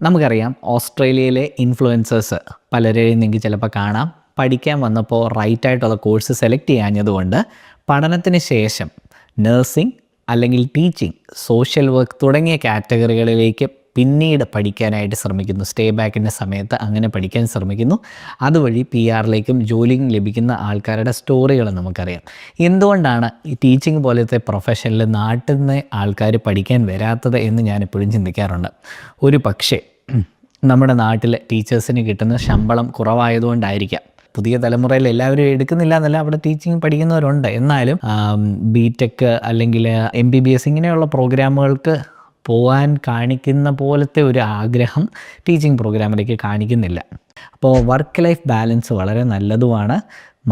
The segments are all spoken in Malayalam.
നമുക്കറിയാം ഓസ്ട്രേലിയയിലെ ഇൻഫ്ലുവൻസേഴ്സ് പലരെയും നിങ്ങൾക്ക് ചിലപ്പോൾ കാണാം. പഠിക്കാൻ വന്നപ്പോൾ റൈറ്റായിട്ടുള്ള കോഴ്സ് സെലക്ട് ചെയ്യാഞ്ഞതുകൊണ്ട് പഠനത്തിന് ശേഷം നഴ്സിംഗ് അല്ലെങ്കിൽ ടീച്ചിങ്, സോഷ്യൽ വർക്ക് തുടങ്ങിയ കാറ്റഗറികളിലേക്ക് പിന്നീട് പഠിക്കാനായിട്ട് ശ്രമിക്കുന്നു. സ്റ്റേ ബാക്കിൻ്റെ സമയത്ത് അങ്ങനെ പഠിക്കാൻ ശ്രമിക്കുന്നു. അതുവഴി PR-ലേക്കും ജോലിയും ലഭിക്കുന്ന ആൾക്കാരുടെ സ്റ്റോറികൾ നമുക്കറിയാം. എന്തുകൊണ്ടാണ് ഈ ടീച്ചിങ് പോലത്തെ പ്രൊഫഷനിൽ നാട്ടിൽ നിന്ന് ആൾക്കാർ പഠിക്കാൻ വരാത്തത് എന്ന് ഞാൻ എപ്പോഴും ചിന്തിക്കാറുണ്ട്. ഒരു പക്ഷേ നമ്മുടെ നാട്ടിൽ ടീച്ചേഴ്സിന് കിട്ടുന്ന ശമ്പളം കുറവായതുകൊണ്ടായിരിക്കാം. പുതിയ തലമുറയിൽ എല്ലാവരും എടുക്കുന്നില്ല എന്നല്ല, അവിടെ ടീച്ചിങ് പഠിക്കുന്നവരുണ്ട്. എന്നാലും BTech അല്ലെങ്കിൽ MBBS ഇങ്ങനെയുള്ള പ്രോഗ്രാമുകൾക്ക് പോകാൻ കാണിക്കുന്ന പോലത്തെ ഒരു ആഗ്രഹം ടീച്ചിങ് പ്രോഗ്രാമിലേക്ക് കാണിക്കുന്നില്ല. അപ്പോൾ വർക്ക് ലൈഫ് ബാലൻസ് വളരെ നല്ലതുമാണ്.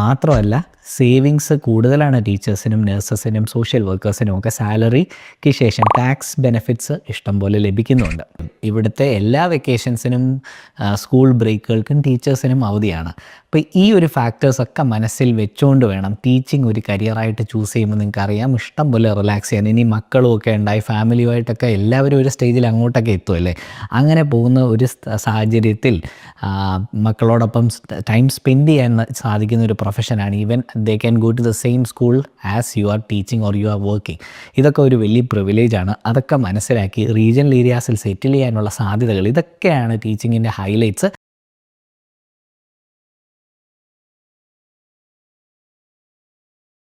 മാത്രമല്ല സേവിങ്സ് കൂടുതലാണ് ടീച്ചേഴ്സിനും നഴ്സസിനും സോഷ്യൽ വർക്കേഴ്സിനും ഒക്കെ. സാലറിക്ക് ശേഷം ടാക്സ് ബെനിഫിറ്റ്സ് ഇഷ്ടംപോലെ ലഭിക്കുന്നുണ്ട്. ഇവിടുത്തെ എല്ലാ വെക്കേഷൻസിനും സ്കൂൾ ബ്രേക്കുകൾക്കും ടീച്ചേഴ്സിനും അവധിയാണ്. അപ്പോൾ ഈ ഒരു ഫാക്ടേഴ്സൊക്കെ മനസ്സിൽ വെച്ചുകൊണ്ട് വേണം ടീച്ചിങ് ഒരു കരിയറായിട്ട് ചൂസ് ചെയ്യുമ്പോൾ. നിങ്ങൾക്കറിയാം, ഇഷ്ടം പോലെ റിലാക്സ് ചെയ്യാൻ. ഇനി മക്കളും ഒക്കെ ഉണ്ടായി ഫാമിലിയുമായിട്ടൊക്കെ എല്ലാവരും ഒരു സ്റ്റേജിൽ അങ്ങോട്ടൊക്കെ എത്തുമല്ലേ. അങ്ങനെ പോകുന്ന ഒരു സാഹചര്യത്തിൽ മക്കളോടൊപ്പം ടൈം സ്പെൻഡ് ചെയ്യാൻ സാധിക്കുന്ന ഒരു പ്രൊഫഷനാണ്. Even they can go to the same school as you are teaching or you are working. ഇതൊക്കെ ഒരു വലിയ പ്രിവിലേജാണ്. അതൊക്കെ മനസ്സിലാക്കി റീജിയണൽ ഏരിയാസിൽ സെറ്റിൽ ചെയ്യാനുള്ള സാധ്യതകൾ, ഇതൊക്കെയാണ് ടീച്ചിങ്ങിൻ്റെ ഹൈലൈറ്റ്സ്.